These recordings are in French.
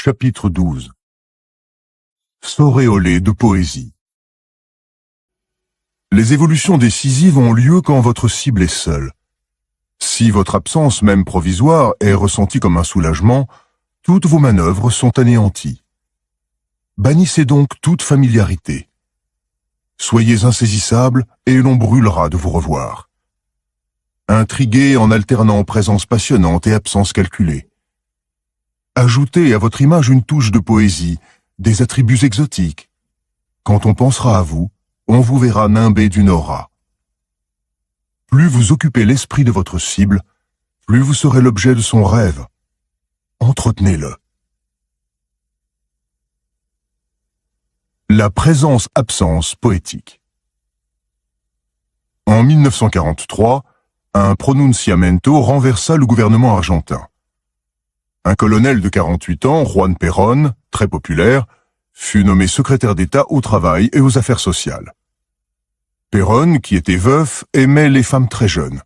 Chapitre 12. S'auréoler de poésie. Les évolutions décisives ont lieu quand votre cible est seule. Si votre absence, même provisoire, est ressentie comme un soulagement, toutes vos manœuvres sont anéanties. Bannissez donc toute familiarité. Soyez insaisissable et l'on brûlera de vous revoir. Intriguez en alternant présence passionnante et absence calculée. Ajoutez à votre image une touche de poésie, des attributs exotiques. Quand on pensera à vous, on vous verra nimbé d'une aura. Plus vous occupez l'esprit de votre cible, plus vous serez l'objet de son rêve. Entretenez-le. La présence-absence poétique. En 1943, un pronunciamento renversa le gouvernement argentin. Un colonel de 48 ans, Juan Perón, très populaire, fut nommé secrétaire d'État au travail et aux affaires sociales. Perón, qui était veuf, aimait les femmes très jeunes.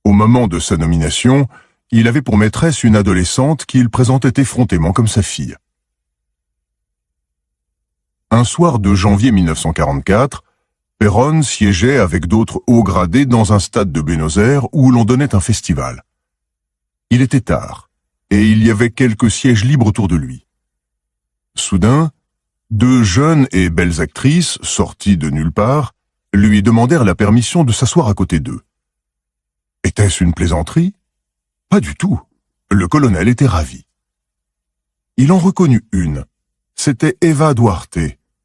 Au moment de sa nomination, il avait pour maîtresse une adolescente qu'il présentait effrontément comme sa fille. Un soir de janvier 1944, Perón siégeait avec d'autres hauts gradés dans un stade de Buenos Aires où l'on donnait un festival. Il était tard, et il y avait quelques sièges libres autour de lui. Soudain, deux jeunes et belles actrices, sorties de nulle part, lui demandèrent la permission de s'asseoir à côté d'eux. Était-ce une plaisanterie? Pas du tout. Le colonel était ravi. Il en reconnut une. C'était Eva Duarte,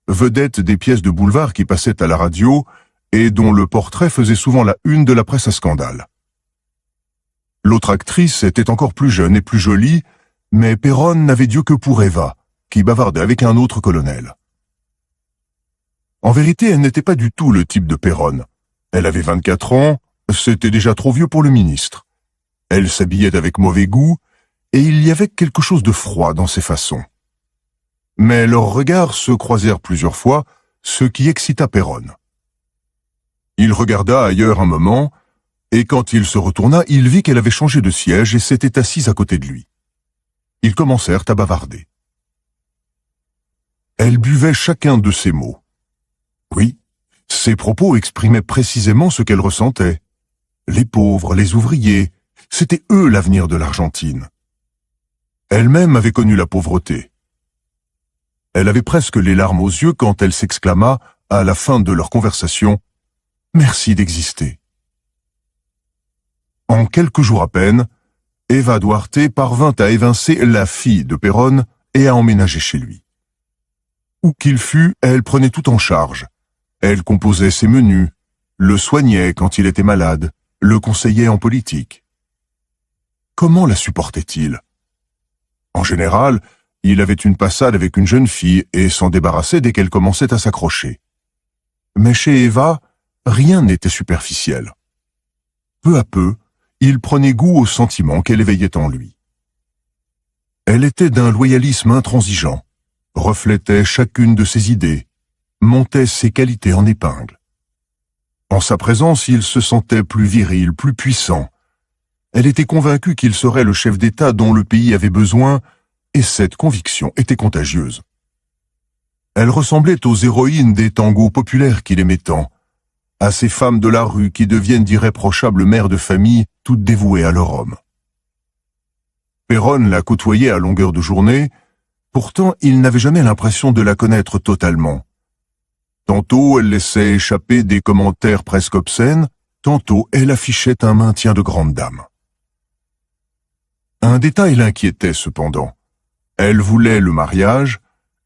vedette des pièces de boulevard qui passaient à la radio et dont le portrait faisait souvent la une de la presse à scandale. L'autre actrice était encore plus jeune et plus jolie, mais Perón n'avait Dieu que pour Eva, qui bavardait avec un autre colonel. En vérité, elle n'était pas du tout le type de Perón. Elle avait 24 ans, c'était déjà trop vieux pour le ministre. Elle s'habillait avec mauvais goût, et il y avait quelque chose de froid dans ses façons. Mais leurs regards se croisèrent plusieurs fois, ce qui excita Perón. Il regarda ailleurs un moment, et quand il se retourna, il vit qu'elle avait changé de siège et s'était assise à côté de lui. Ils commencèrent à bavarder. Elle buvait chacun de ses mots. Oui, ses propos exprimaient précisément ce qu'elle ressentait. Les pauvres, les ouvriers, c'était eux l'avenir de l'Argentine. Elle-même avait connu la pauvreté. Elle avait presque les larmes aux yeux quand elle s'exclama, à la fin de leur conversation, « Merci d'exister ». En quelques jours à peine, Eva Duarte parvint à évincer la fille de Perón et à emménager chez lui. Où qu'il fût, elle prenait tout en charge. Elle composait ses menus, le soignait quand il était malade, le conseillait en politique. Comment la supportait-il? En général, il avait une passade avec une jeune fille et s'en débarrassait dès qu'elle commençait à s'accrocher. Mais chez Eva, rien n'était superficiel. Peu à peu, il prenait goût aux sentiments qu'elle éveillait en lui. Elle était d'un loyalisme intransigeant, reflétait chacune de ses idées, montait ses qualités en épingle. En sa présence, il se sentait plus viril, plus puissant. Elle était convaincue qu'il serait le chef d'État dont le pays avait besoin, et cette conviction était contagieuse. Elle ressemblait aux héroïnes des tangos populaires qu'il aimait tant, à ces femmes de la rue qui deviennent d'irréprochables mères de famille, toutes dévouées à leur homme. Perón la côtoyait à longueur de journée, pourtant il n'avait jamais l'impression de la connaître totalement. Tantôt elle laissait échapper des commentaires presque obscènes, tantôt elle affichait un maintien de grande dame. Un détail l'inquiétait cependant. Elle voulait le mariage,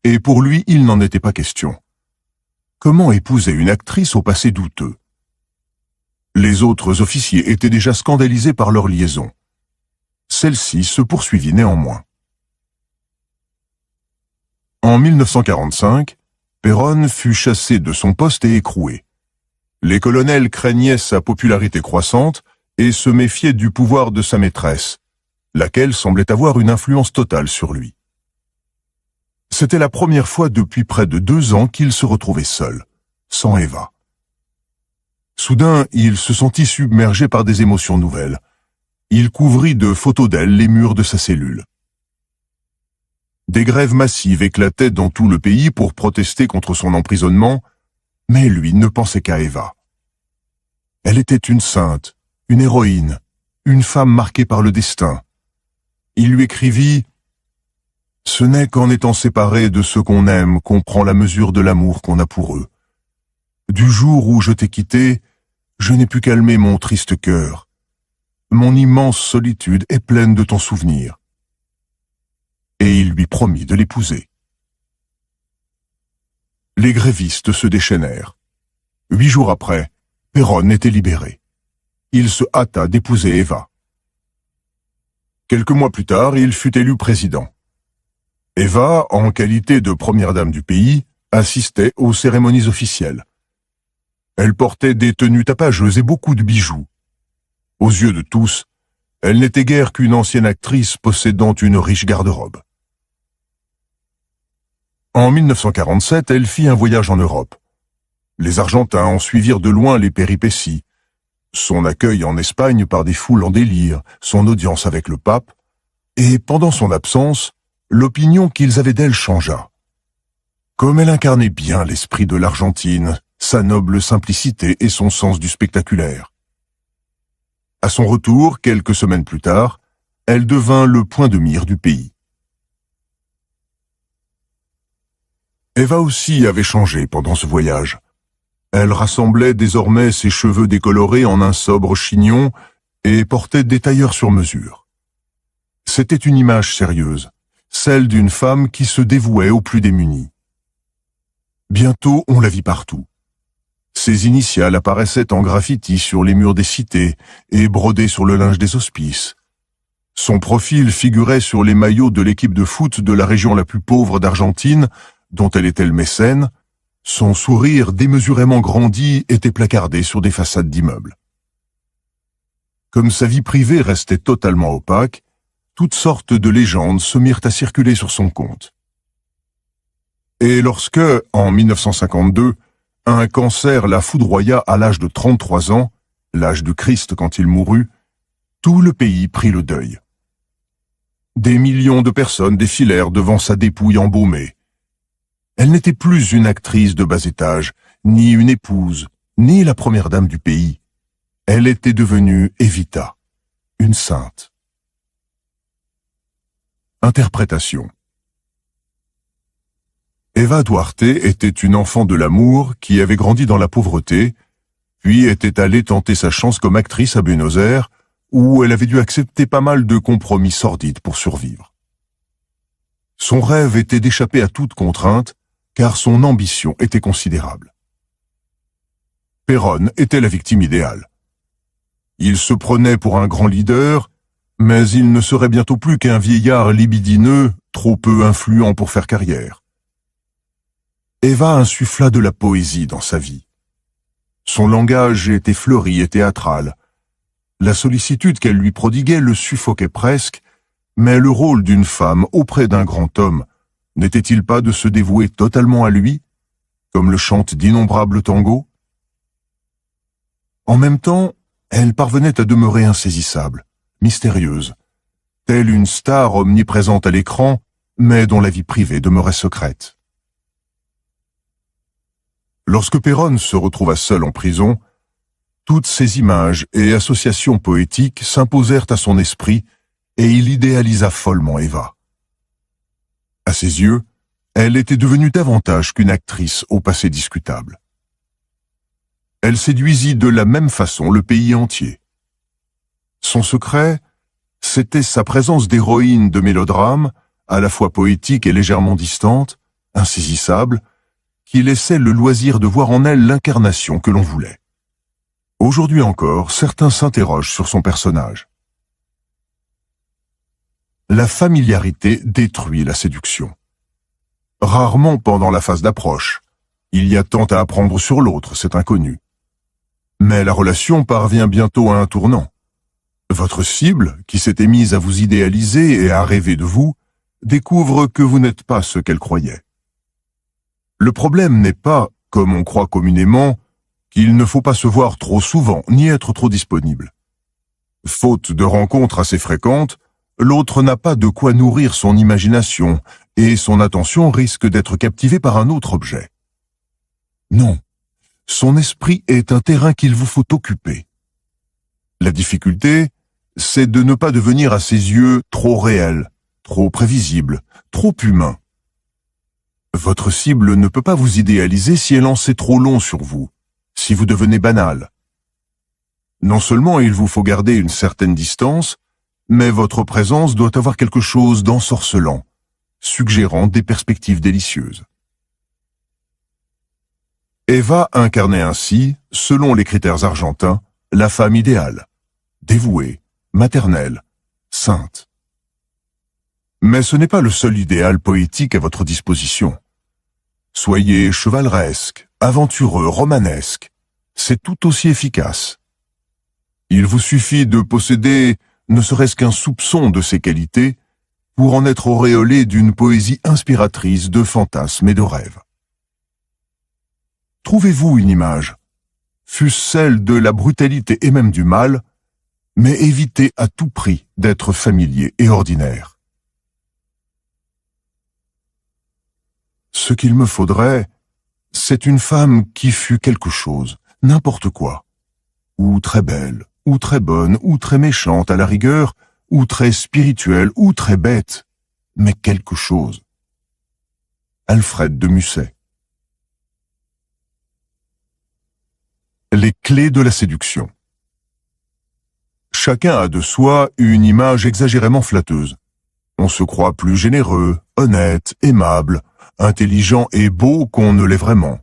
et pour lui il n'en était pas question. Comment épouser une actrice au passé douteux? Les autres officiers étaient déjà scandalisés par leur liaison. Celle-ci se poursuivit néanmoins. En 1945, Perón fut chassé de son poste et écroué. Les colonels craignaient sa popularité croissante et se méfiaient du pouvoir de sa maîtresse, laquelle semblait avoir une influence totale sur lui. C'était la première fois depuis près de 2 ans qu'il se retrouvait seul, sans Eva. Soudain, il se sentit submergé par des émotions nouvelles. Il couvrit de photos d'elle les murs de sa cellule. Des grèves massives éclataient dans tout le pays pour protester contre son emprisonnement, mais lui ne pensait qu'à Eva. Elle était une sainte, une héroïne, une femme marquée par le destin. Il lui écrivit « Ce n'est qu'en étant séparé de ceux qu'on aime qu'on prend la mesure de l'amour qu'on a pour eux. Du jour où je t'ai quitté, je n'ai pu calmer mon triste cœur. Mon immense solitude est pleine de ton souvenir. » Et il lui promit de l'épouser. Les grévistes se déchaînèrent. 8 jours après, Péronne était libéré. Il se hâta d'épouser Eva. Quelques mois plus tard, il fut élu président. Eva, en qualité de première dame du pays, assistait aux cérémonies officielles. Elle portait des tenues tapageuses et beaucoup de bijoux. Aux yeux de tous, elle n'était guère qu'une ancienne actrice possédant une riche garde-robe. En 1947, elle fit un voyage en Europe. Les Argentins en suivirent de loin les péripéties. Son accueil en Espagne par des foules en délire, son audience avec le pape, et pendant son absence, l'opinion qu'ils avaient d'elle changea. Comme elle incarnait bien l'esprit de l'Argentine, sa noble simplicité et son sens du spectaculaire. À son retour, quelques semaines plus tard, elle devint le point de mire du pays. Eva aussi avait changé pendant ce voyage. Elle rassemblait désormais ses cheveux décolorés en un sobre chignon et portait des tailleurs sur mesure. C'était une image sérieuse, celle d'une femme qui se dévouait aux plus démunis. Bientôt, on la vit partout. Ses initiales apparaissaient en graffiti sur les murs des cités et brodées sur le linge des hospices. Son profil figurait sur les maillots de l'équipe de foot de la région la plus pauvre d'Argentine, dont elle était le mécène. Son sourire démesurément grandi était placardé sur des façades d'immeubles. Comme sa vie privée restait totalement opaque, toutes sortes de légendes se mirent à circuler sur son compte. Et lorsque, en 1952, un cancer la foudroya à l'âge de 33 ans, l'âge du Christ quand il mourut, tout le pays prit le deuil. Des millions de personnes défilèrent devant sa dépouille embaumée. Elle n'était plus une actrice de bas étage, ni une épouse, ni la première dame du pays. Elle était devenue Evita, une sainte. Interprétation. Eva Duarte était une enfant de l'amour qui avait grandi dans la pauvreté, puis était allée tenter sa chance comme actrice à Buenos Aires, où elle avait dû accepter pas mal de compromis sordides pour survivre. Son rêve était d'échapper à toute contrainte, car son ambition était considérable. Péronne était la victime idéale. Il se prenait pour un grand leader, mais il ne serait bientôt plus qu'un vieillard libidineux, trop peu influent pour faire carrière. Eva insuffla de la poésie dans sa vie. Son langage était fleuri et théâtral. La sollicitude qu'elle lui prodiguait le suffoquait presque, mais le rôle d'une femme auprès d'un grand homme n'était-il pas de se dévouer totalement à lui, comme le chantent d'innombrables tangos? En même temps, elle parvenait à demeurer insaisissable, mystérieuse, telle une star omniprésente à l'écran, mais dont la vie privée demeurait secrète. Lorsque Péronne se retrouva seul en prison, toutes ces images et associations poétiques s'imposèrent à son esprit et il idéalisa follement Eva. À ses yeux, elle était devenue davantage qu'une actrice au passé discutable. Elle séduisit de la même façon le pays entier. Son secret, c'était sa présence d'héroïne de mélodrame, à la fois poétique et légèrement distante, insaisissable, qui laissait le loisir de voir en elle l'incarnation que l'on voulait. Aujourd'hui encore, certains s'interrogent sur son personnage. La familiarité détruit la séduction. Rarement pendant la phase d'approche. Il y a tant à apprendre sur l'autre, c'est inconnu. Mais la relation parvient bientôt à un tournant. Votre cible, qui s'était mise à vous idéaliser et à rêver de vous, découvre que vous n'êtes pas ce qu'elle croyait. Le problème n'est pas, comme on croit communément, qu'il ne faut pas se voir trop souvent, ni être trop disponible. Faute de rencontres assez fréquentes, l'autre n'a pas de quoi nourrir son imagination et son attention risque d'être captivée par un autre objet. Non, son esprit est un terrain qu'il vous faut occuper. La difficulté, c'est de ne pas devenir à ses yeux trop réel, trop prévisible, trop humain. Votre cible ne peut pas vous idéaliser si elle en sait trop long sur vous, si vous devenez banal. Non seulement il vous faut garder une certaine distance, mais votre présence doit avoir quelque chose d'ensorcelant, suggérant des perspectives délicieuses. Eva incarnait ainsi, selon les critères argentins, la femme idéale, dévouée, maternelle, sainte. Mais ce n'est pas le seul idéal poétique à votre disposition. Soyez chevaleresque, aventureux, romanesque, c'est tout aussi efficace. Il vous suffit de posséder ne serait-ce qu'un soupçon de ces qualités pour en être auréolé d'une poésie inspiratrice de fantasmes et de rêves. Trouvez-vous une image, fût-ce celle de la brutalité et même du mal, mais évitez à tout prix d'être familier et ordinaire. Ce qu'il me faudrait, c'est une femme qui fût quelque chose, n'importe quoi, ou très belle, ou très bonne, ou très méchante à la rigueur, ou très spirituelle, ou très bête, mais quelque chose. Alfred de Musset. Les clés de la séduction. Chacun a de soi une image exagérément flatteuse. On se croit plus généreux, honnête, aimable, intelligent et beau qu'on ne l'est vraiment.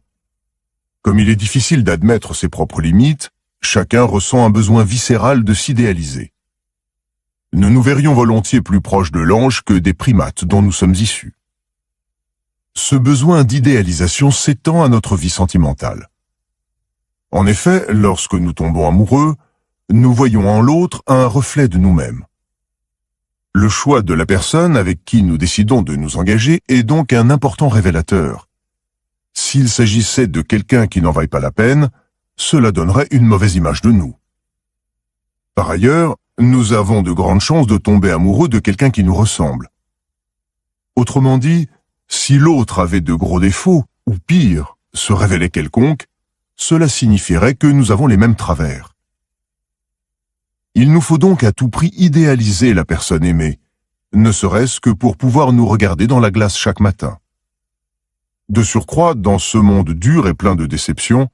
Comme il est difficile d'admettre ses propres limites, chacun ressent un besoin viscéral de s'idéaliser. Nous nous verrions volontiers plus proches de l'ange que des primates dont nous sommes issus. Ce besoin d'idéalisation s'étend à notre vie sentimentale. En effet, lorsque nous tombons amoureux, nous voyons en l'autre un reflet de nous-mêmes. Le choix de la personne avec qui nous décidons de nous engager est donc un important révélateur. S'il s'agissait de quelqu'un qui n'en vaille pas la peine, cela donnerait une mauvaise image de nous. Par ailleurs, nous avons de grandes chances de tomber amoureux de quelqu'un qui nous ressemble. Autrement dit, si l'autre avait de gros défauts, ou pire, se révélait quelconque, cela signifierait que nous avons les mêmes travers. Il nous faut donc à tout prix idéaliser la personne aimée, ne serait-ce que pour pouvoir nous regarder dans la glace chaque matin. De surcroît, dans ce monde dur et plein de déceptions,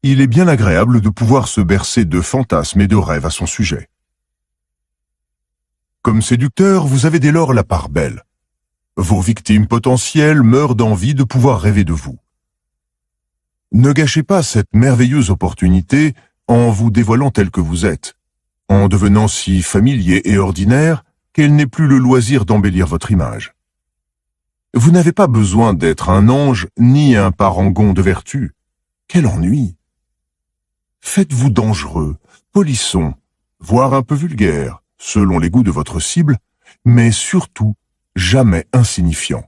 il est bien agréable de pouvoir se bercer de fantasmes et de rêves à son sujet. Comme séducteur, vous avez dès lors la part belle. Vos victimes potentielles meurent d'envie de pouvoir rêver de vous. Ne gâchez pas cette merveilleuse opportunité en vous dévoilant tel que vous êtes, en devenant si familier et ordinaire qu'elle n'est plus le loisir d'embellir votre image. Vous n'avez pas besoin d'être un ange ni un parangon de vertu. Quel ennui! Faites-vous dangereux, polisson, voire un peu vulgaire, selon les goûts de votre cible, mais surtout jamais insignifiant.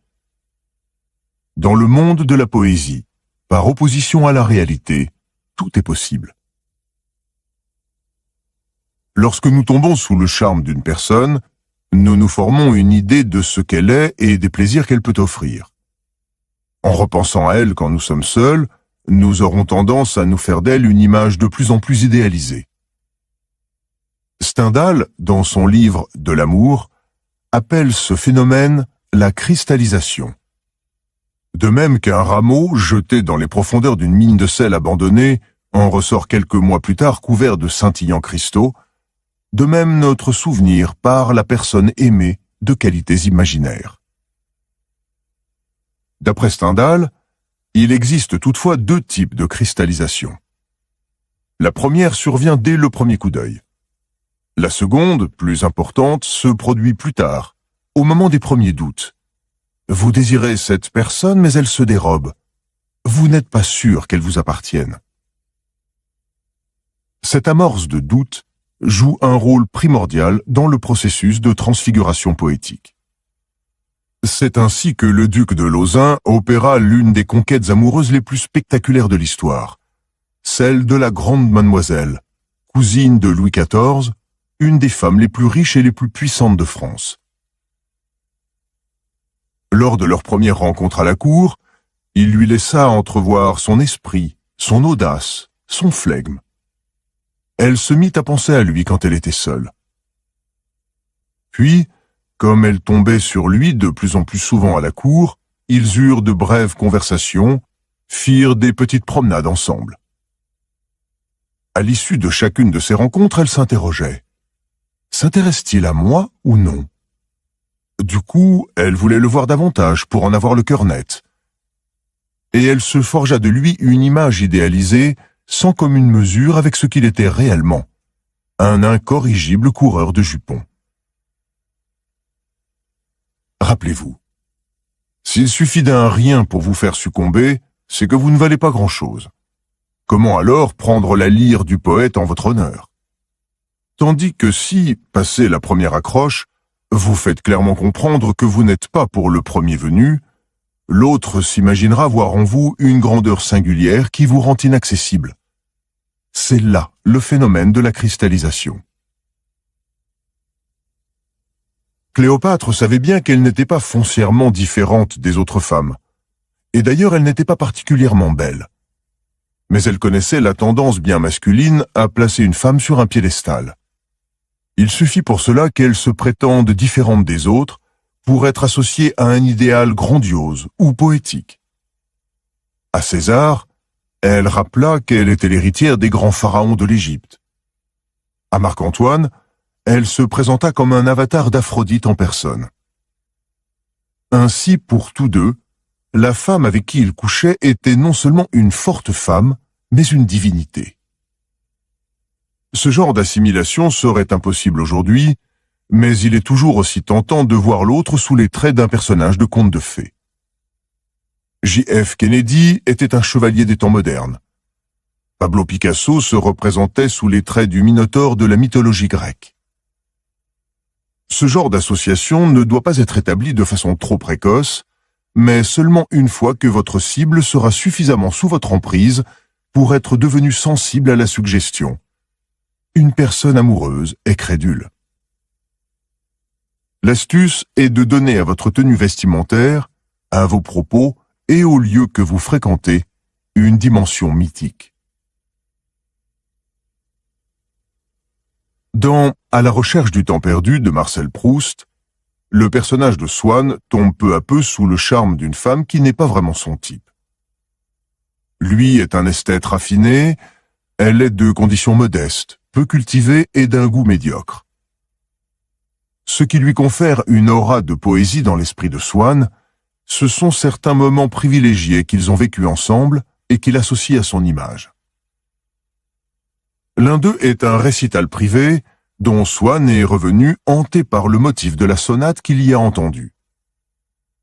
Dans le monde de la poésie, par opposition à la réalité, tout est possible. Lorsque nous tombons sous le charme d'une personne, nous nous formons une idée de ce qu'elle est et des plaisirs qu'elle peut offrir. En repensant à elle quand nous sommes seuls, nous aurons tendance à nous faire d'elle une image de plus en plus idéalisée. Stendhal, dans son livre De l'amour, appelle ce phénomène la cristallisation. De même qu'un rameau jeté dans les profondeurs d'une mine de sel abandonnée en ressort quelques mois plus tard couvert de scintillants cristaux, de même notre souvenir par la personne aimée de qualités imaginaires. D'après Stendhal, il existe toutefois deux types de cristallisation. La première survient dès le premier coup d'œil. La seconde, plus importante, se produit plus tard, au moment des premiers doutes. Vous désirez cette personne, mais elle se dérobe. Vous n'êtes pas sûr qu'elle vous appartienne. Cette amorce de doute joue un rôle primordial dans le processus de transfiguration poétique. C'est ainsi que le duc de Lauzun opéra l'une des conquêtes amoureuses les plus spectaculaires de l'histoire, celle de la grande mademoiselle, cousine de Louis XIV, une des femmes les plus riches et les plus puissantes de France. Lors de leur première rencontre à la cour, il lui laissa entrevoir son esprit, son audace, son flegme. Elle se mit à penser à lui quand elle était seule. Puis, comme elle tombait sur lui de plus en plus souvent à la cour, ils eurent de brèves conversations, firent des petites promenades ensemble. À l'issue de chacune de ces rencontres, elle s'interrogeait. S'intéresse-t-il à moi ou non? Du coup, elle voulait le voir davantage pour en avoir le cœur net. Et elle se forgea de lui une image idéalisée, sans commune mesure avec ce qu'il était réellement, un incorrigible coureur de jupons. Rappelez-vous, s'il suffit d'un rien pour vous faire succomber, c'est que vous ne valez pas grand-chose. Comment alors prendre la lyre du poète en votre honneur? Tandis que si, passé la première accroche, vous faites clairement comprendre que vous n'êtes pas pour le premier venu, l'autre s'imaginera voir en vous une grandeur singulière qui vous rend inaccessible. C'est là le phénomène de la cristallisation. Cléopâtre savait bien qu'elle n'était pas foncièrement différente des autres femmes, et d'ailleurs elle n'était pas particulièrement belle. Mais elle connaissait la tendance bien masculine à placer une femme sur un piédestal. Il suffit pour cela qu'elle se prétende différente des autres pour être associée à un idéal grandiose ou poétique. À César, elle rappela qu'elle était l'héritière des grands pharaons de l'Égypte. À Marc-Antoine, elle se présenta comme un avatar d'Aphrodite en personne. Ainsi, pour tous deux, la femme avec qui il couchait était non seulement une forte femme, mais une divinité. Ce genre d'assimilation serait impossible aujourd'hui, mais il est toujours aussi tentant de voir l'autre sous les traits d'un personnage de conte de fées. J.F. Kennedy était un chevalier des temps modernes. Pablo Picasso se représentait sous les traits du Minotaure de la mythologie grecque. Ce genre d'association ne doit pas être établi de façon trop précoce, mais seulement une fois que votre cible sera suffisamment sous votre emprise pour être devenue sensible à la suggestion. Une personne amoureuse et crédule. L'astuce est de donner à votre tenue vestimentaire, à vos propos et aux lieux que vous fréquentez une dimension mythique. Dans À la recherche du temps perdu de Marcel Proust, le personnage de Swann tombe peu à peu sous le charme d'une femme qui n'est pas vraiment son type. Lui est un esthète raffiné, elle est de conditions modestes, peu cultivée et d'un goût médiocre. Ce qui lui confère une aura de poésie dans l'esprit de Swann, ce sont certains moments privilégiés qu'ils ont vécus ensemble et qu'il associe à son image. L'un d'eux est un récital privé dont Swann est revenu hanté par le motif de la sonate qu'il y a entendue.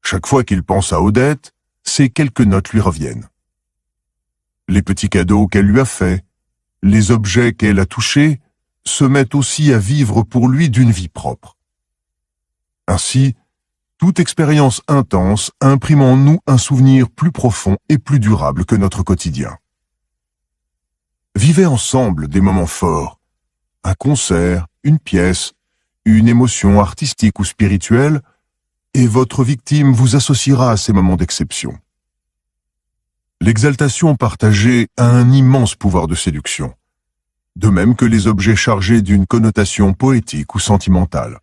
Chaque fois qu'il pense à Odette, ces quelques notes lui reviennent. Les petits cadeaux qu'elle lui a faits, les objets qu'elle a touchés, se mettent aussi à vivre pour lui d'une vie propre. Ainsi, toute expérience intense imprime en nous un souvenir plus profond et plus durable que notre quotidien. Vivez ensemble des moments forts, un concert, une pièce, une émotion artistique ou spirituelle, et votre victime vous associera à ces moments d'exception. L'exaltation partagée a un immense pouvoir de séduction, de même que les objets chargés d'une connotation poétique ou sentimentale.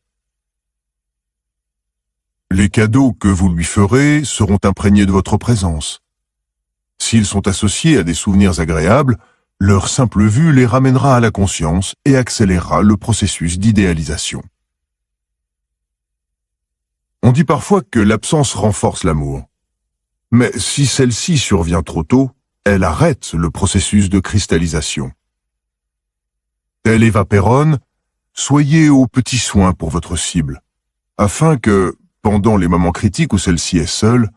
Les cadeaux que vous lui ferez seront imprégnés de votre présence. S'ils sont associés à des souvenirs agréables, leur simple vue les ramènera à la conscience et accélérera le processus d'idéalisation. On dit parfois que l'absence renforce l'amour. Mais si celle-ci survient trop tôt, elle arrête le processus de cristallisation. Telle Eva Perón, soyez aux petits soins pour votre cible, afin que, pendant les moments critiques où celle-ci est seule,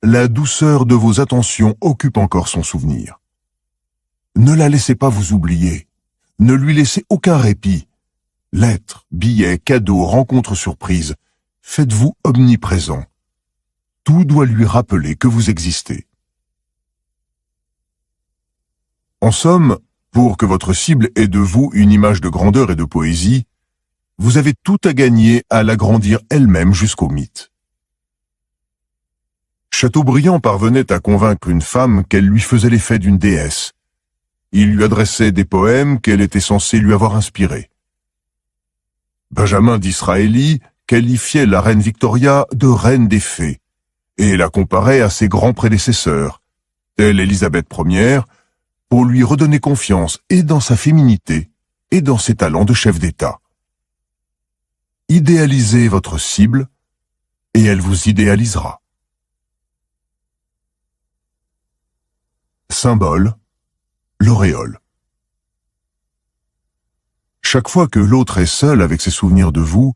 la douceur de vos attentions occupe encore son souvenir. Ne la laissez pas vous oublier, ne lui laissez aucun répit. Lettres, billets, cadeaux, rencontres surprises, faites-vous omniprésent. Tout doit lui rappeler que vous existez. En somme, pour que votre cible ait de vous une image de grandeur et de poésie, vous avez tout à gagner à l'agrandir elle-même jusqu'au mythe. Chateaubriand parvenait à convaincre une femme qu'elle lui faisait l'effet d'une déesse. Il lui adressait des poèmes qu'elle était censée lui avoir inspirés. Benjamin Disraeli qualifiait la reine Victoria de reine des fées et la comparait à ses grands prédécesseurs, telle Élisabeth Ier, pour lui redonner confiance et dans sa féminité et dans ses talents de chef d'État. Idéalisez votre cible et elle vous idéalisera. Symbole, l'auréole. Chaque fois que l'autre est seul avec ses souvenirs de vous,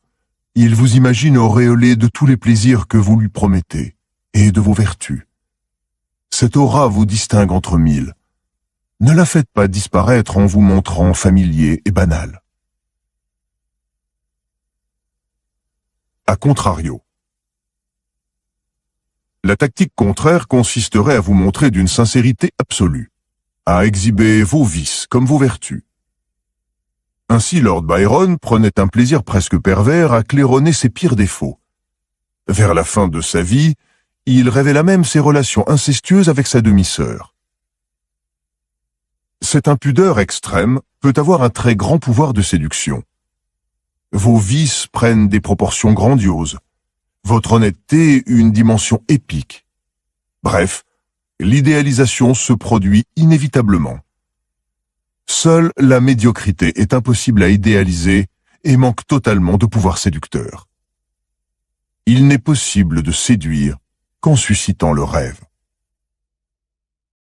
il vous imagine auréolé de tous les plaisirs que vous lui promettez et de vos vertus. Cette aura vous distingue entre mille. Ne la faites pas disparaître en vous montrant familier et banal. A contrario. La tactique contraire consisterait à vous montrer d'une sincérité absolue, à exhiber vos vices comme vos vertus. Ainsi, Lord Byron prenait un plaisir presque pervers à claironner ses pires défauts. Vers la fin de sa vie, il révéla même ses relations incestueuses avec sa demi-sœur. Cette impudeur extrême peut avoir un très grand pouvoir de séduction. Vos vices prennent des proportions grandioses, votre honnêteté une dimension épique. Bref, l'idéalisation se produit inévitablement. Seule la médiocrité est impossible à idéaliser et manque totalement de pouvoir séducteur. Il n'est possible de séduire qu'en suscitant le rêve.